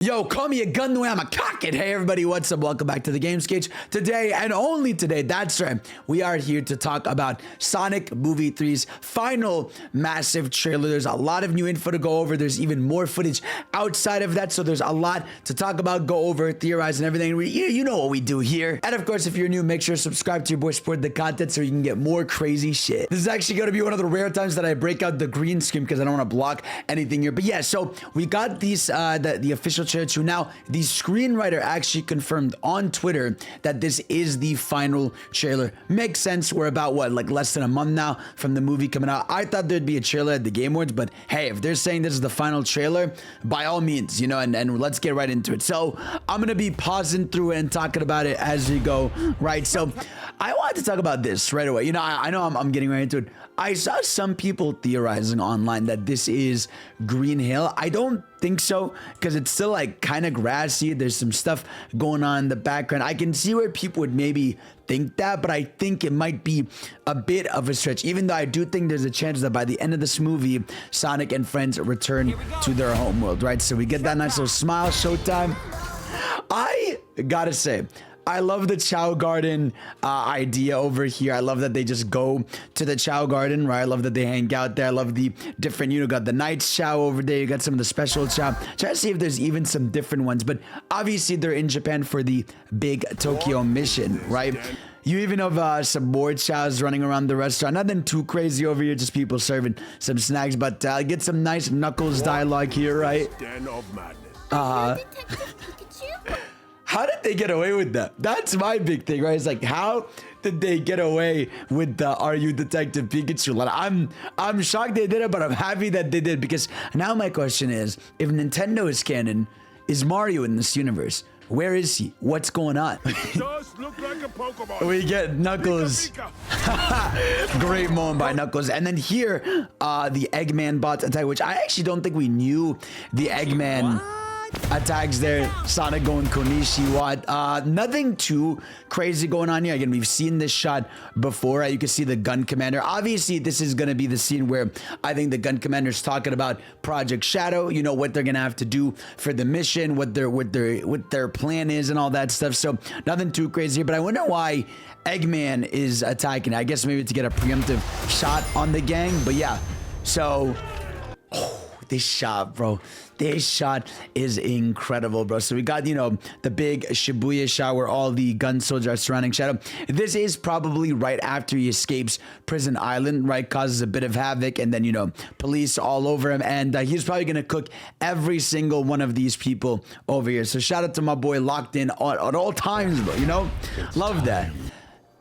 Yo, call me a gun the way I'm a cock it. Hey everybody, what's up? Welcome back to the Games Cage. Today, and only today, that's right, we are here to talk about Sonic Movie 3's final massive trailer. There's a lot of new info to go over. There's even more footage outside of that, so there's a lot to talk about, go over, theorize, and everything. You know what we do here. And of course, if you're new, make sure to subscribe to your boy, support the content so you can get more crazy shit. This is actually going to be one of the rare times that I break out the green screen because I don't want to block anything here. But yeah, so we got these, the official trailer. Now, the screenwriter actually confirmed on Twitter that this is the final trailer. Makes sense. We're about, what, like less than a month now from the movie coming out. I thought there'd be a trailer at the Game Awards, but hey, if they're saying this is the final trailer, by all means, you know, and let's get right into it. So I'm going to be pausing through it and talking about it as we go, right? So I wanted to talk about this right away. You know, I know I'm getting right into it. I saw some people theorizing online that this is Green Hill. I don't think so, because it's still like kind of grassy. There's some stuff going on in the background. I can see where people would maybe think that, but I think it might be a bit of a stretch, even though I do think there's a chance that by the end of this movie, Sonic and friends return to their home world, right? So we get that nice little smile showtime. I gotta say, I love the Chow Garden idea over here. I love that they just go to the Chow Garden, right? I love that they hang out there. I love the different, you know, got the Night's Chow over there. You got some of the special Chow. Try to see if there's even some different ones. But obviously, they're in Japan for the big Tokyo mission, right? You even have some more chows running around the restaurant. Nothing too crazy over here, just people serving some snacks. But get some nice Knuckles dialogue here, right? How did they get away with that? That's my big thing, right? It's like, how did they get away with the "Are you Detective Pikachu?" Like, I'm shocked they did it, but I'm happy that they did, because now my question is, if Nintendo is canon, is Mario in this universe? Where is he? What's going on? Does look like a Pokemon. We get Knuckles. Great moment by Knuckles. And then here, the Eggman bot attack, which I actually don't think we knew the Eggman attacks there. Sonic going Konishiwa. Nothing too crazy going on here. Again, we've seen this shot before. You can see the gun commander. Obviously, this is going to be the scene where I think the gun commander's talking about Project Shadow, you know, what they're going to have to do for the mission, what their plan is and all that stuff. So nothing too crazy, but I wonder why Eggman is attacking. I guess maybe to get a preemptive shot on the gang, but yeah. So this shot, bro. This shot is incredible, bro. So we got, you know, the big Shibuya shot where all the gun soldiers are surrounding Shadow. This is probably right after he escapes Prison Island, right? Causes a bit of havoc, and then, you know, police all over him. And he's probably going to cook every single one of these people over here. So shout out to my boy locked in at all times, bro. You know, love that.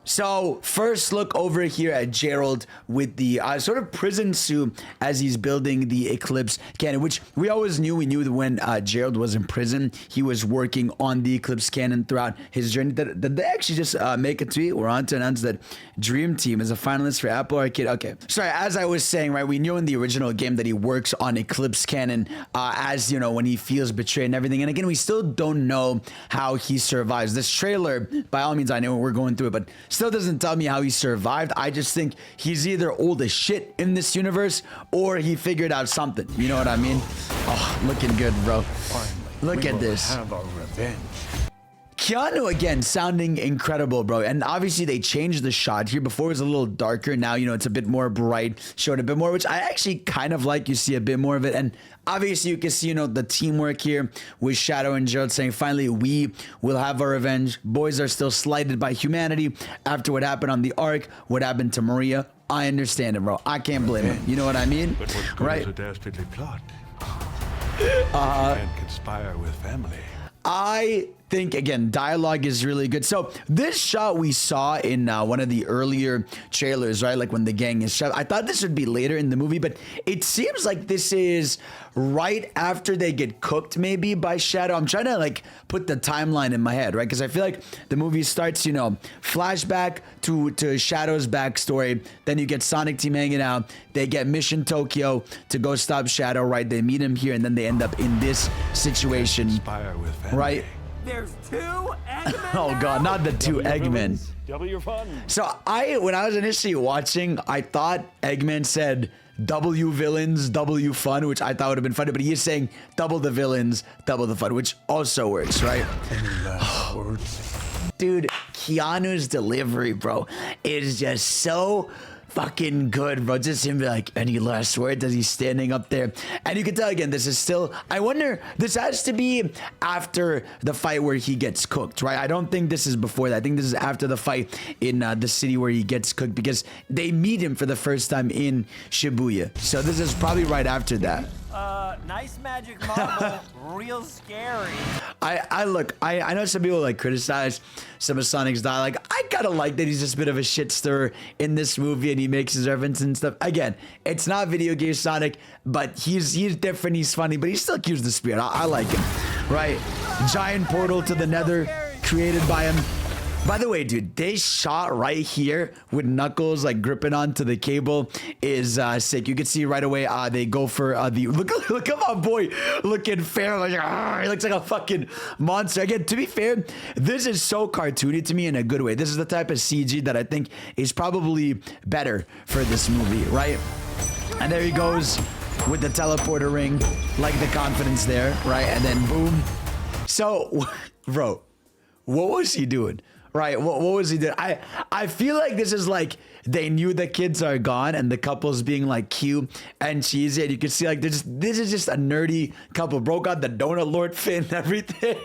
So first look over here at Gerald with the sort of prison suit as he's building the Eclipse cannon, which we always knew. We knew that when Gerald was in prison, he was working on the Eclipse cannon throughout his journey. Did they actually just make a tweet? We're on to announce that Dream Team is a finalist for Apple Arcade. Okay. Sorry, as I was saying, right, we knew in the original game that he works on Eclipse cannon as, you know, when he feels betrayed and everything. And again, we still don't know how he survives. This trailer, by all means, I know we're going through it, but still doesn't tell me how he survived. I just think he's either old as shit in this universe or he figured out something. You know what I mean? Oh, looking good, bro. Look at this. Have our revenge. Keanu again sounding incredible, bro. And obviously they changed the shot here. Before it was a little darker. Now, you know, it's a bit more bright, showed a bit more, which I actually kind of like. You see a bit more of it. And obviously you can see, you know, the teamwork here with Shadow and Gerald saying, finally, we will have our revenge. Boys are still slighted by humanity after what happened on the Ark, what happened to Maria. I understand it, bro. I can't blame him. You know what I mean? But what's good right? is a dastardly plot. And conspire with family. I think, again, dialogue is really good. So this shot we saw in one of the earlier trailers, right? Like when the gang is shot. I thought this would be later in the movie, but it seems like this is right after they get cooked maybe by Shadow. I'm trying to like put the timeline in my head, right? Because I feel like the movie starts, you know, flashback to Shadow's backstory. Then you get Sonic Team hanging out. They get Mission Tokyo to go stop Shadow, right? They meet him here, and then they end up in this situation, Conspire with family. right? There's two Eggmen. Oh god, not the two Eggmen. Double your fun. So when I was initially watching, I thought Eggman said W villains, W fun, which I thought would have been funny, but he is saying double the villains, double the fun, which also works, right? Any last words? Dude, Keanu's delivery, bro, is just so fucking good, bro. Just him be like, any last words as he's standing up there. And you can tell, again, this is still, I wonder, this has to be after the fight where he gets cooked, right? I don't think this is before that. I think this is after the fight in the city where he gets cooked, because they meet him for the first time in Shibuya. So this is probably right after that. Nice magic marble, real scary. I know some people like criticize some of Sonic's dialogue. I kind of like that he's just a bit of a shit stirrer in this movie and he makes his references and stuff. Again, it's not video game Sonic, but he's different, he's funny, but he still keeps the spirit. I like him, right? Giant portal to the nether created by him. By the way, dude, this shot right here with Knuckles like gripping onto the cable is sick. You can see right away they go for the look at my boy looking fair, like he looks like a fucking monster. Again, to be fair, this is so cartoony to me in a good way. This is the type of CG that I think is probably better for this movie, right? And there he goes with the teleporter ring, like the confidence there, right? And then boom. So, bro, what was he doing? Right, what was he doing? I feel like this is like they knew the kids are gone and the couple's being like cute and cheesy, and you can see like this is just a nerdy couple. Broke out the donut lord fin and everything.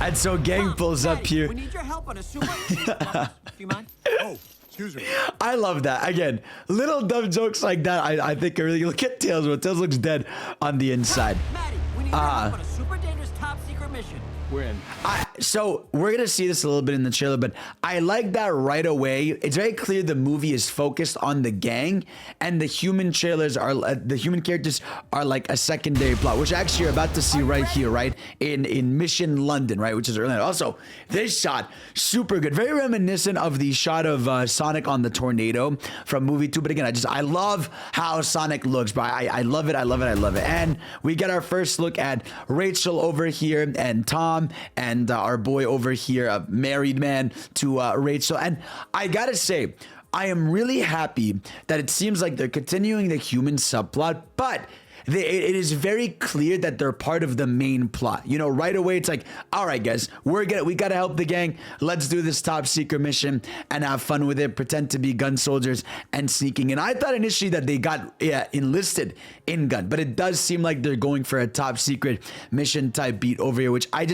And so gang pulls up here. We need your help on a super. Do you mind? Oh, excuse me. I love that. Again, little dumb jokes like that. I think are really. Look at Tails, but Tails looks dead on the inside. Maddie, we need your help on a super dangerous top secret mission. We're in. So we're gonna see this a little bit in the trailer, but I like that right away. It's very clear the movie is focused on the gang, and the human characters are like a secondary plot, which actually you're about to see right here, right in Mission London, right, which is early. Also, this shot super good, very reminiscent of the shot of Sonic on the tornado from movie 2. But again, I love how Sonic looks, bro. I love it. I love it. I love it. And we get our first look at Rachel over here and Tom and our boy over here, a married man to Rachel. And I gotta say, I am really happy that it seems like they're continuing the human subplot, but it is very clear that they're part of the main plot. You know, right away it's like, all right, guys, we gotta help the gang. Let's do this top secret mission and have fun with it. Pretend to be gun soldiers and sneaking in. I thought initially that they got enlisted in gun, but it does seem like they're going for a top secret mission type beat over here, which I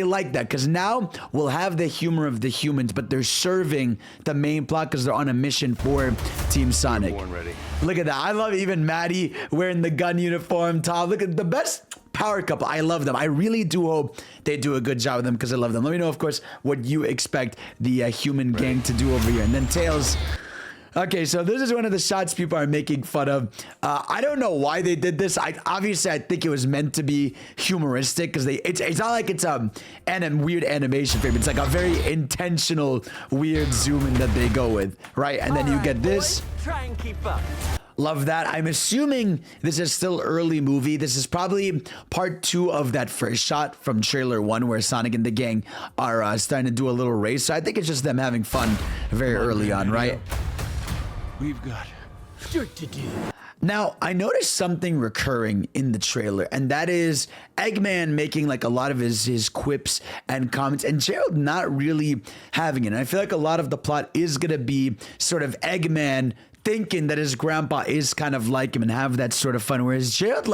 like that, because now we'll have the humor of the humans, but they're serving the main plot because they're on a mission for Team Sonic. Born ready. Look at that. I love even Maddie wearing the gun uniform. Tom, look at the best power couple. I love them. I really do hope they do a good job with them because I love them. Let me know, of course, what you expect the human gang to do over here. And then Tails. Okay, so this is one of the shots people are making fun of. I don't know why they did this. Obviously I think it was meant to be humoristic because it's not like it's weird animation frame. It's like a very intentional weird zoom in that they go with, right? And then you get this. Boys, try and keep up. Love that. I'm assuming this is still early movie. This is probably part 2 of that first shot from trailer 1 where Sonic and the gang are starting to do a little race. So I think it's just them having fun very early on, right? We've got dirt to do. Now, I noticed something recurring in the trailer, and that is Eggman making like a lot of his quips and comments, and Gerald not really having it. And I feel like a lot of the plot is going to be sort of Eggman thinking that his grandpa is kind of like him and have that sort of fun, whereas Gerald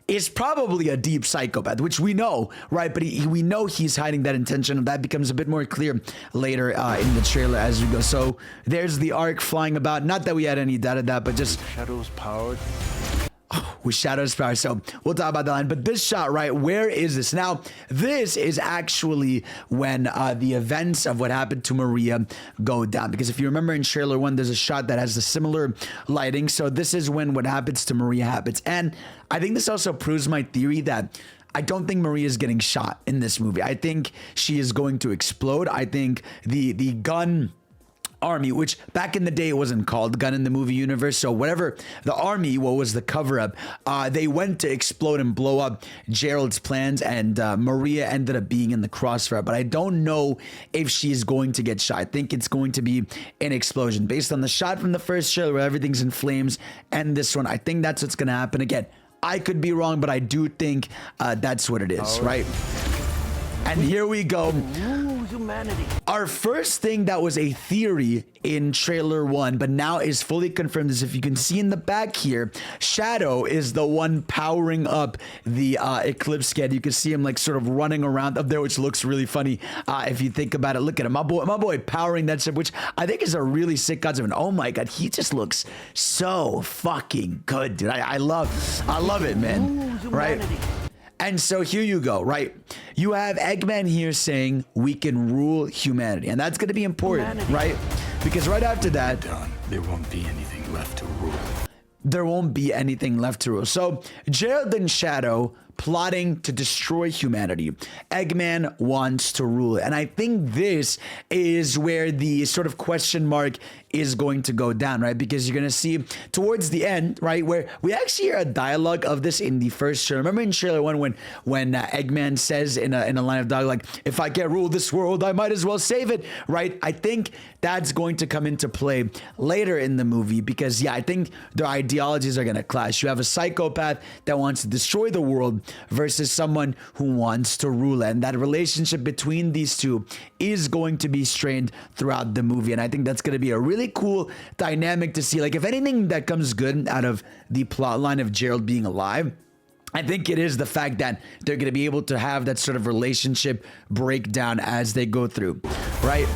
is probably a deep psychopath, which we know, right? But we know he's hiding that intention, and that becomes a bit more clear later in the trailer as we go. So there's the arc flying about. Not that we had any doubt of that, but just Shadows powered. with Shadow's power. So we'll talk about that line. But this shot, right, where is this? Now, this is actually when the events of what happened to Maria go down. Because if you remember in trailer 1, there's a shot that has a similar lighting. So this is when what happens to Maria happens. And I think this also proves my theory that I don't think Maria is getting shot in this movie. I think she is going to explode. I think the gun army, which back in the day it wasn't called gun in the movie universe. So whatever the army, what was the cover up, they went to explode and blow up Gerald's plans, and Maria ended up being in the crossfire. But I don't know if she's going to get shot. I think it's going to be an explosion based on the shot from the first trailer where everything's in flames, and this one, I think that's what's going to happen. Again, I could be wrong, but I do think that's what it is, right? And here we go. Ooh, humanity. Our first thing that was a theory in trailer 1, but now is fully confirmed, is if you can see in the back here, Shadow is the one powering up the Eclipse scan. You can see him like sort of running around up there, which looks really funny if you think about it. Look at him, my boy powering that ship, which I think is a really sick concept. And oh my god, he just looks so fucking good, dude. I love it, man. Ooh, right? humanity. And so here you go, right? You have Eggman here saying we can rule humanity. And that's going to be important, right? Because right after that, Done. There won't be anything left to rule. there won't be anything left to rule. So Gerald and Shadow plotting to destroy humanity. Eggman wants to rule it. And I think this is where the sort of question mark is going to go down, right? Because you're going to see towards the end, right, where we actually hear a dialogue of this in the first trailer. Remember in trailer 1 when Eggman says in a line of dialogue, like, if I can't rule this world, I might as well save it, right? I think that's going to come into play later in the movie because, yeah, I think their ideologies are going to clash. You have a psychopath that wants to destroy the world versus someone who wants to rule it. And that relationship between these two is going to be strained throughout the movie. And I think that's going to be a really cool dynamic to see. Like, if anything that comes good out of the plot line of Gerald being alive, I think it is the fact that they're going to be able to have that sort of relationship breakdown as they go through, right?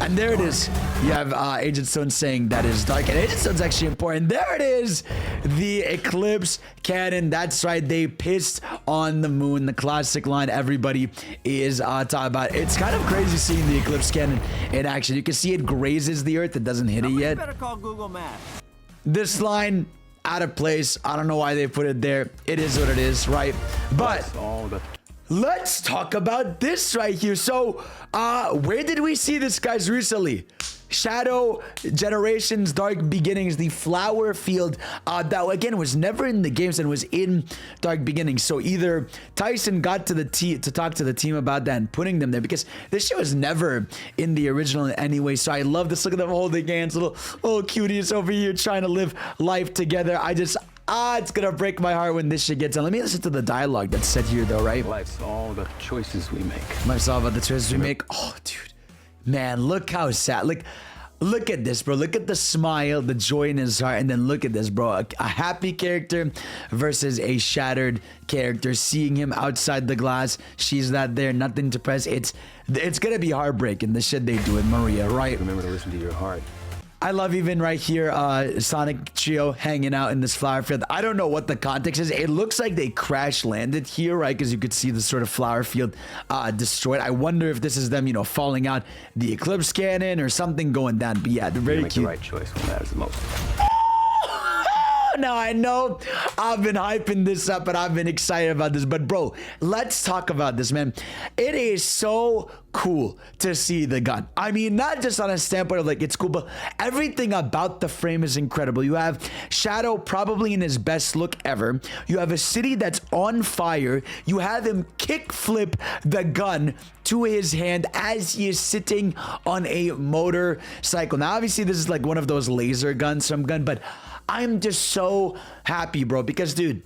And there it is. You have Agent Stone saying that is dark. And Agent Stone's actually important. There it is. The Eclipse cannon. That's right. They pissed on the moon. The classic line everybody is talking about. It's kind of crazy seeing the Eclipse cannon in action. You can see it grazes the earth. It doesn't hit it Somebody yet. better call Google Maps. This line, out of place. I don't know why they put it there. It is what it is, right? But That's all the let's talk about this right here. So, where did we see this, guys, recently? Shadow Generations Dark Beginnings, the flower field that again was never in the games and was in Dark Beginnings. So either Tyson got to the to talk to the team about that and putting them there, because this shit was never in the original anyway. So I love this. Look at them holding hands, little cuties over here trying to live life together. It's gonna break my heart when this shit gets on. Let me listen to the dialogue that's said here, though, right? life's all the choices we make. Life's all about the choices we make. Oh, dude, man, look how sad. Look at this, bro. Look at the smile, the joy in his heart, and then look at this, bro. A happy character versus a shattered character. Seeing him outside the glass, she's not there, nothing to press. It's gonna be heartbreaking, the shit they do with Maria, right? Remember to listen to your heart. I love even right here, Sonic Trio hanging out in this flower field. I don't know what the context is. It looks like they crash landed here, right? Because you could see the sort of flower field destroyed. I wonder if this is them, falling out the Eclipse cannon or something going down. But yeah, they're very Make cute. the right choice when matters the most. Now I know I've been hyping this up and I've been excited about this, but bro, let's talk about this, man. It is so cool to see the gun. I mean, not just on a standpoint of like it's cool, but everything about the frame is incredible. You have Shadow probably in his best look ever. You have a city that's on fire. You have him kick flip the gun to his hand as he is sitting on a motorcycle. Now, obviously, this is like one of those laser guns from gun, but I'm just so happy, bro, because, dude,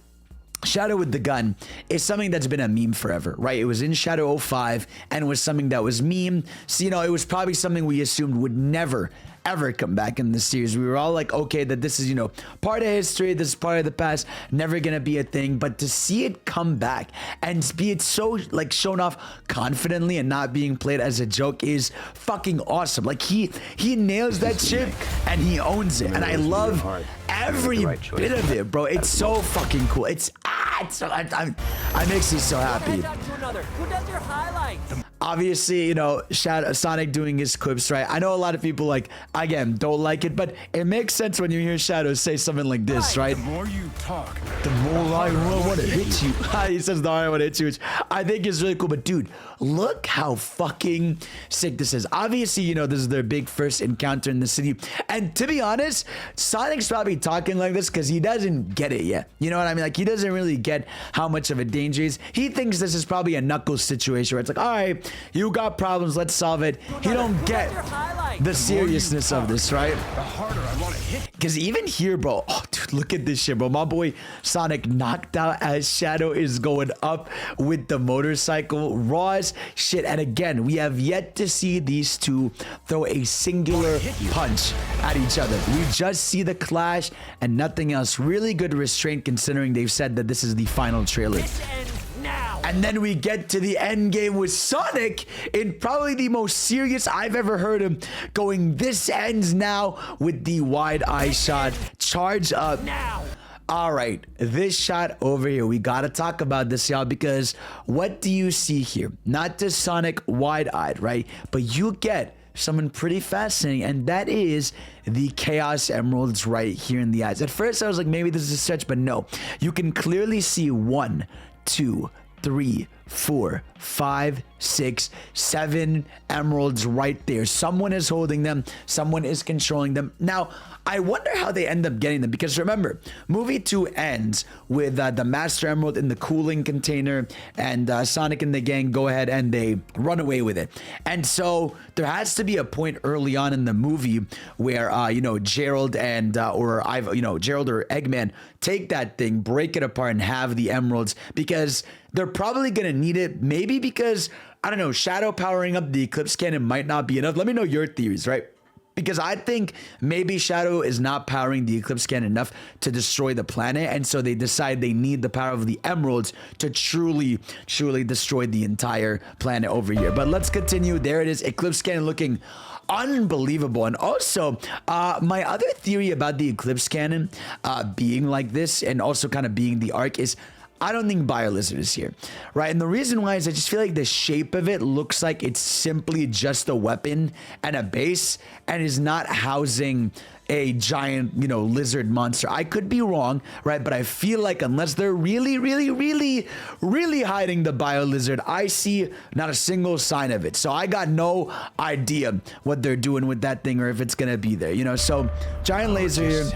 Shadow with the gun is something that's been a meme forever, right? It was in Shadow 05 and was something that was meme. So, it was probably something we assumed would never, ever come back in the series. We were all like, okay, that this is, part of history. This is part of the past. Never going to be a thing. But to see it come back and be it so, like, shown off confidently and not being played as a joke is fucking awesome. Like, he nails that shit and he owns it. And I love every bit of it, bro. It's so fucking cool. It makes me so happy. Hand out to another. Who does your highlights? obviously, you know, Sonic doing his quips, right? I know a lot of people, like, again, don't like it, but it makes sense when you hear Shadow say something like this, right? The more you talk, The more I want to hit you. He says, the more I want to hit you, which I think is really cool. But dude, look how fucking sick this is. Obviously, you know, this is their big first encounter in the city. And to be honest, Sonic's probably talking like this because he doesn't get it yet. You know what I mean? Like, he doesn't really get how much of a danger is. He thinks this is probably a Knuckles situation where it's like, all right, you got problems, let's solve it. He don't get the seriousness of this, right? the harder I want to hit. Because even here, bro, oh, dude, look at this shit, bro. My boy Sonic knocked out as Shadow is going up with the motorcycle. Raw's shit. And again, we have yet to see these two throw a singular punch at each other. We just see the clash and nothing else. Really good restraint considering they've said that this is the final trailer. This ends now. And then we get to the end game with Sonic in probably the most serious I've ever heard him going. This ends now with the wide eye shot. Charge up. Now. All right, this shot over here, we got to talk about this, y'all, because what do you see here? Not just Sonic wide-eyed, right? But you get something pretty fascinating, and that is the Chaos Emeralds right here in the eyes. At first, I was like, maybe this is a stretch, but no. You can clearly see 1, 2, 3, 4, 5, 6, 7 emeralds right there. Someone is holding them. Someone is controlling them. Now, I wonder how they end up getting them, because remember, movie 2 ends with the Master Emerald in the cooling container, and Sonic and the gang go ahead and they run away with it. And so there has to be a point early on in the movie where you know, Gerald and Gerald or Eggman take that thing, break it apart, and have the emeralds, because they're probably gonna need it. Maybe because, I don't know, Shadow powering up the Eclipse Cannon might not be enough. Let me know your theories, right? Because I think maybe Shadow is not powering the Eclipse Cannon enough to destroy the planet, and so they decide they need the power of the emeralds to truly destroy the entire planet over here. But let's continue. There it is, Eclipse Cannon looking unbelievable. And also, my other theory about the Eclipse Cannon being like this, and also kind of being the arc, is I don't think BioLizard is here, right? And the reason why is I just feel like the shape of it looks like it's simply just a weapon and a base, and is not housing a giant, you know, lizard monster. I could be wrong, right? But I feel like unless they're really hiding the BioLizard, I see not a single sign of it. So I got no idea what they're doing with that thing, or if it's gonna be there, you know? So giant laser here.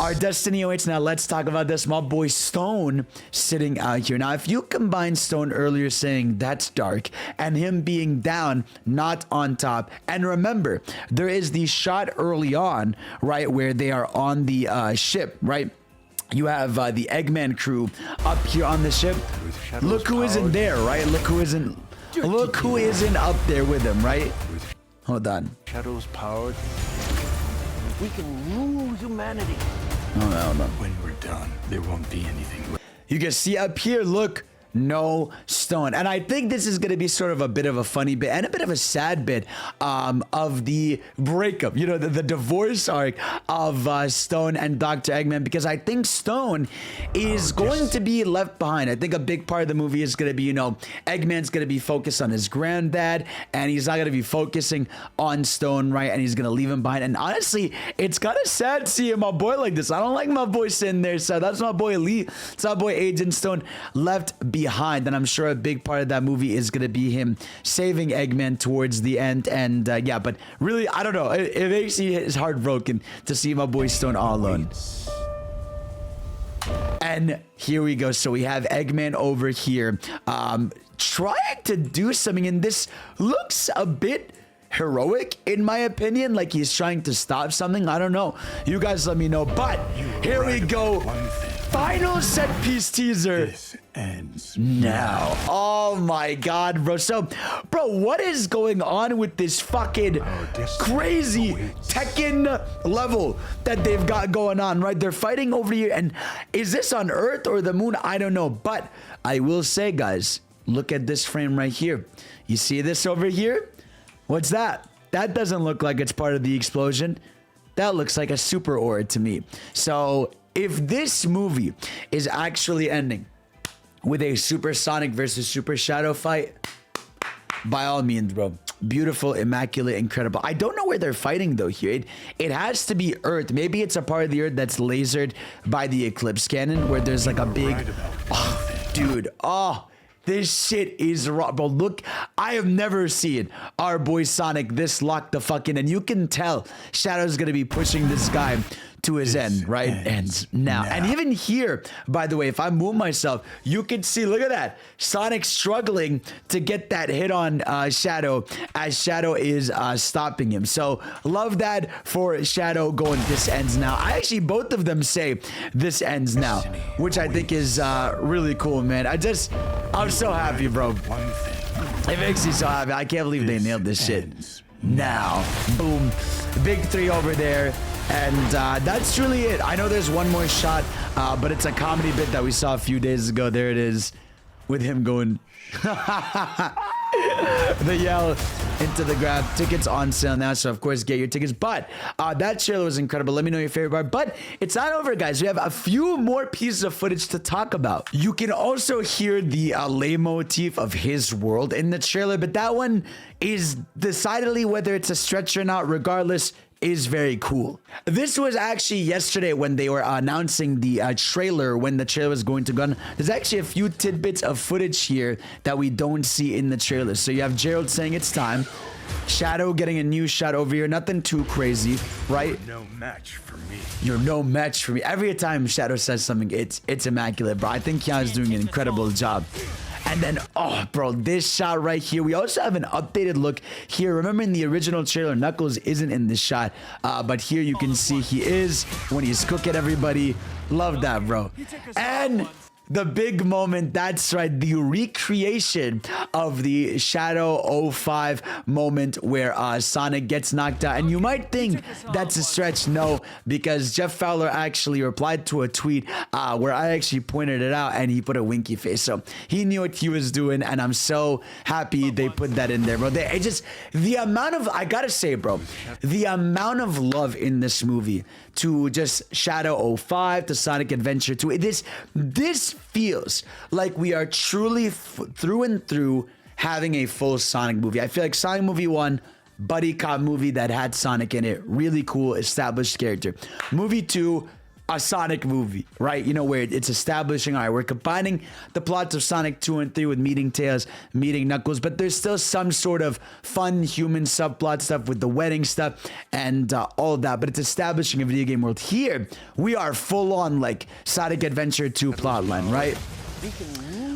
Our destiny awaits. Now let's talk about this. My boy Stone sitting out here. Now, if you combine Stone earlier saying that's dark and him being down, not on top, and remember, there is the shot early on, right, where they are on the ship, right? You have the Eggman crew up here on the ship. Look who isn't there, right? Look who isn't up there with him, right? Hold on. Shadows powered. We can rule humanity. Hold on. When we're done, there won't be anything left. You can see up here, look, no Stone. And I think this is going to be sort of a bit of a funny bit and a bit of a sad bit of the breakup, you know, the divorce arc of Stone and Dr. Eggman, because I think Stone is going to be left behind. I think a big part of the movie is going to be, you know, Eggman's going to be focused on his granddad, and he's not going to be focusing on Stone, right? And he's going to leave him behind. And honestly, it's kind of sad seeing my boy like this. I don't like my boy sitting there. So that's my boy Lee. It's my boy Agent Stone left behind. And I'm sure a big part of that movie is going to be him saving Eggman towards the end. And yeah, but really, I don't know. It makes his heart broken to see my boy Stone all alone. And here we go. So we have Eggman over here trying to do something, and this looks a bit heroic in my opinion, like he's trying to stop something. I don't know, you guys let me know. But here we go, final set piece teaser. This ends now. Oh my god, bro. So bro, what is going on with this fucking crazy Tekken level that they've got going on, right? They're fighting over here, and is this on Earth or the moon? I don't know. But I will say, guys, look at this frame right here. You see this over here? What's that? That doesn't look like it's part of the explosion. That looks like a super ore to me. So if this movie is actually ending with a Super Sonic versus Super Shadow fight, by all means, bro. Beautiful, immaculate, incredible. I don't know where they're fighting though here. It has to be Earth. Maybe it's a part of the Earth that's lasered by the Eclipse cannon where there's like a big... Oh, dude. Oh, this shit is raw, bro. Look, I have never seen our boy Sonic this locked the fucking... And you can tell Shadow's going to be pushing this guy to his end, right? Ends now. And even here, by the way, if I move myself, you can see, look at that. Sonic struggling to get that hit on Shadow as Shadow is stopping him. So love that for Shadow going this ends now. I actually, both of them say this ends now, which I think is really cool, man. I'm so happy, bro. It makes me so happy. I can't believe they nailed this shit. Now, boom, big 3 over there. And that's truly it. I know there's one more shot, but it's a comedy bit that we saw a few days ago. There it is with him going the yell into the grab. Tickets on sale now, so of course get your tickets. But that trailer was incredible. Let me know your favorite part. But it's not over, guys. We have a few more pieces of footage to talk about. You can also hear the leitmotif of his world in the trailer, but that one is decidedly, whether it's a stretch or not, regardless, is very cool. This was actually yesterday when they were announcing the trailer, when the trailer was going to gun. There's actually a few tidbits of footage here that we don't see in the trailer. So you have Gerald saying it's time. Shadow getting a new shot over here. Nothing too crazy, right? You're no match for me. You're no match for me. Every time Shadow says something, it's immaculate, bro. I think Keanu's doing an incredible job. And then, oh, bro, this shot right here. We also have an updated look here. Remember in the original trailer, Knuckles isn't in this shot. But here you can see he is when he's cooking everybody. Love that, bro. And the big moment, that's right, the recreation of the Shadow 05 moment where Sonic gets knocked out. And you might think that's a stretch. No, because Jeff Fowler actually replied to a tweet where I actually pointed it out and he put a winky face. So he knew what he was doing, and I'm so happy they put that in there, bro. The amount of, I gotta say, bro, the amount of love in this movie to just Shadow 05 to Sonic Adventure 2. This feels like we are truly through and through having a full Sonic movie. I feel like Sonic movie 1, buddy cop movie that had Sonic in it, really cool, established character. Movie 2, a Sonic movie, right? You know, where it's establishing, all right, we're combining the plots of Sonic 2 and 3 with meeting Tails, meeting Knuckles, but there's still some sort of fun human subplot stuff with the wedding stuff and all of that, but it's establishing a video game world. Here, we are full on like Sonic Adventure 2 plotline, right?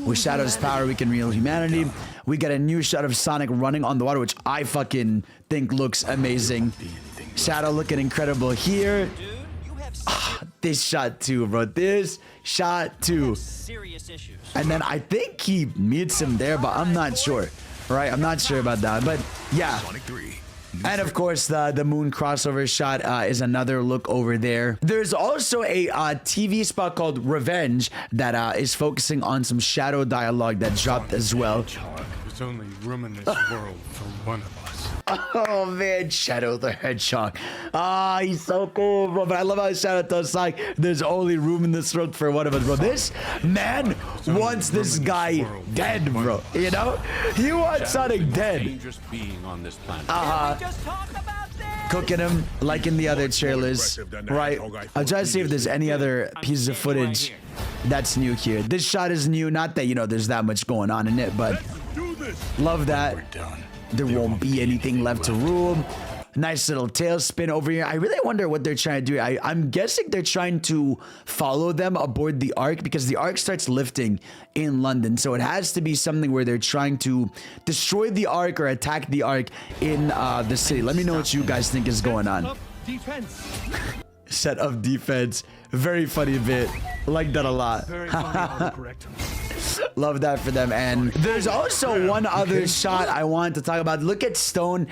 With Shadow's power, we can rule humanity. We get a new shot of Sonic running on the water, which I fucking think looks amazing. Shadow looking incredible here. This shot too, bro. This shot too. And then I think he meets him there, but I'm not sure. Right? I'm not sure about that. But yeah. And of course, the moon crossover shot is another look over there. There's also a TV spot called Revenge that is focusing on some Shadow dialogue that dropped as well. There's only room in this world for one of us. Oh man, Shadow the Hedgehog. Ah, he's so cool, bro. But I love how Shadow tells Sonic there's only room in this world for one of us, bro. This man wants this guy dead, bro. You know? He wants Sonic dead. Dangerous being on this planet. Cooking him like in the other trailers, right? I'll try to see if there's any other pieces of footage that's new here. This shot is new. Not that, you know, there's that much going on in it, but love that. We're done. There won't be anything left to rule. Nice little tailspin over here. I really wonder what they're trying to do. I'm guessing they're trying to follow them aboard the Ark because the Ark starts lifting in London. So it has to be something where they're trying to destroy the Ark or attack the Ark in the city. Let me know what you guys think is going on. Set of defense. Very funny bit. Like that a lot. Love that for them. And there's also one other shot I wanted to talk about. Look at Stone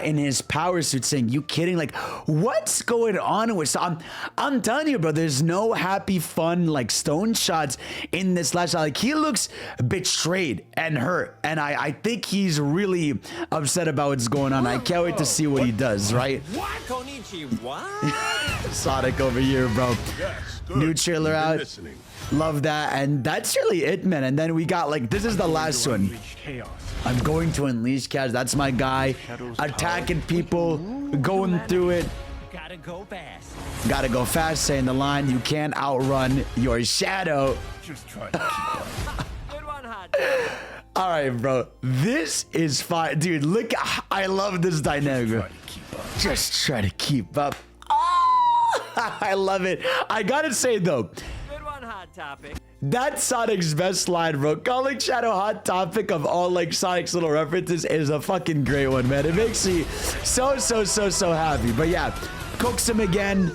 in his power suit saying, you kidding? Like, what's going on with Stone? I'm telling you, bro, there's no happy, fun, like, Stone shots in this last shot. Like, he looks betrayed and hurt. And I think he's really upset about what's going on. I can't wait to see what he does, right? What? Sonic over here, bro. New trailer out. Love that. And that's really it, man. And then we got like, this is the last one. Unleash chaos. I'm going to unleash chaos. That's my guy. Attacking people, going through it. Gotta go fast. Gotta go fast, saying the line, you can't outrun your shadow. Just try to keep up. Good one, Hot Dog. All right, bro. This is fine. Dude, look. I love this dynamic, bro. Try to keep up. Just try to keep up. Oh, I love it. I gotta say, though, Good one, Hot Topic. that's Sonic's best line, bro. Calling Shadow Hot Topic of all, like, Sonic's little references is a fucking great one, man. It makes me so happy. But yeah, cooks him again.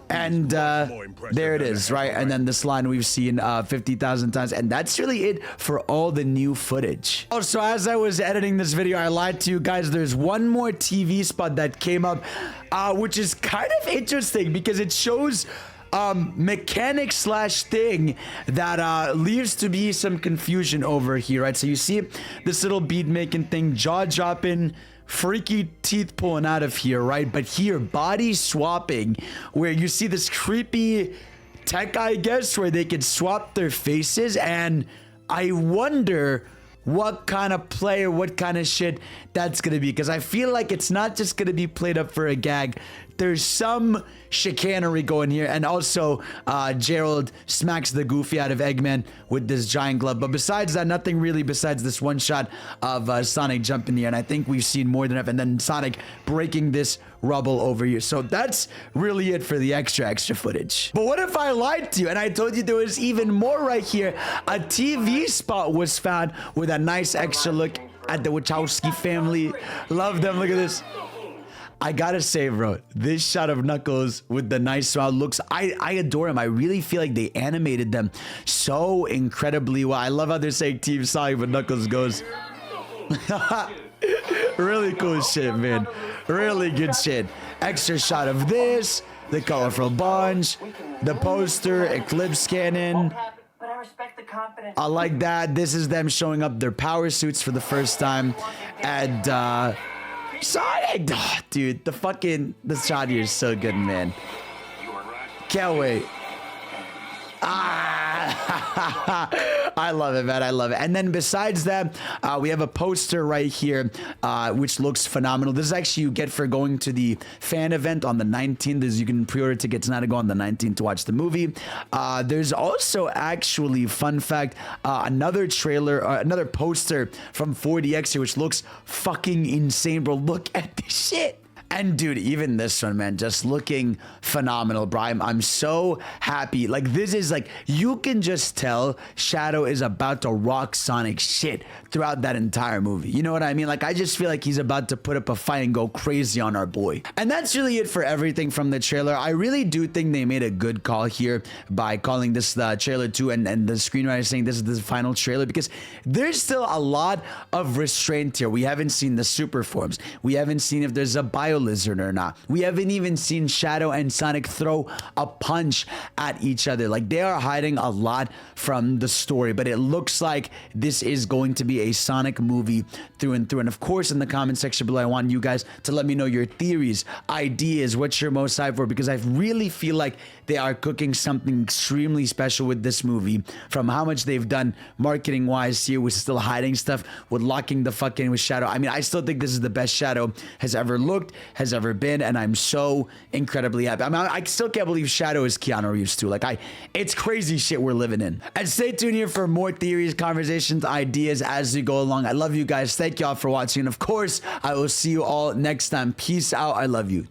And there it is, right? And then this line we've seen 50,000 times. And that's really it for all the new footage. Also, as I was editing this video, I lied to you guys. There's one more TV spot that came up, which is kind of interesting because it shows mechanic slash thing that leaves to be some confusion over here, right? So you see this little beat making thing, jaw dropping, freaky teeth pulling out of here, right? But here, body swapping, where you see this creepy tech, I guess, where they can swap their faces. And I wonder what kind of play or what kind of shit that's gonna be, because I feel like it's not just gonna be played up for a gag. There's some chicanery going here. And also Gerald smacks the Goofy out of Eggman with this giant glove. But besides that, nothing really besides this one shot of Sonic jumping here. And I think we've seen more than enough. And then Sonic breaking this rubble over here. So that's really it for the extra footage. But what if I lied to you and I told you there was even more right here? A TV spot was found with a nice extra look at the Wachowski family. Love them. Look at this. I gotta say, bro, this shot of Knuckles with the nice smile looks, I adore him. I really feel like they animated them so incredibly well. I love how they're saying Team Sonic, but Knuckles goes. Really cool shit, man. Really good shit. Extra shot of this, the colorful bunch, the poster, Eclipse Cannon. But I respect the confidence. I like that. This is them showing up their power suits for the first time. And, Sonic! Oh, dude, the shot here is so good, man. Can't wait. I love it, man. I love it. And then besides that, we have a poster right here, which looks phenomenal. This is actually you get for going to the fan event on the 19th. As you can pre-order tickets now to go on the 19th to watch the movie. There's also actually, fun fact, another trailer, another poster from 4DX here, which looks fucking insane, bro. Look at this shit. And dude, even this one, man, just looking phenomenal, bro. I'm so happy. Like, this is like, you can just tell Shadow is about to rock Sonic shit throughout that entire movie. You know what I mean? Like, I just feel like he's about to put up a fight and go crazy on our boy. And that's really it for everything from the trailer. I really do think they made a good call here by calling this the trailer 2 and the screenwriter saying this is the final trailer, because there's still a lot of restraint here. We haven't seen the super forms. We haven't seen if there's a bio lizard or not. We haven't even seen Shadow and Sonic throw a punch at each other. Like, they are hiding a lot from the story, but it looks like this is going to be a Sonic movie through and through. And of course, in the comment section below, I want you guys to let me know your theories, ideas, what you're most hyped for, because I really feel like they are cooking something extremely special with this movie. From how much they've done marketing wise here with still hiding stuff, with locking the fuck in with Shadow. I mean, I still think this is the best Shadow has ever looked, has ever been, and I'm so incredibly happy. I mean, I still can't believe Shadow is Keanu Reeves too. Like, it's crazy shit we're living in. And stay tuned here for more theories, conversations, ideas as we go along. I love you guys. Thank y'all for watching. And of course, I will see you all next time. Peace out. I love you.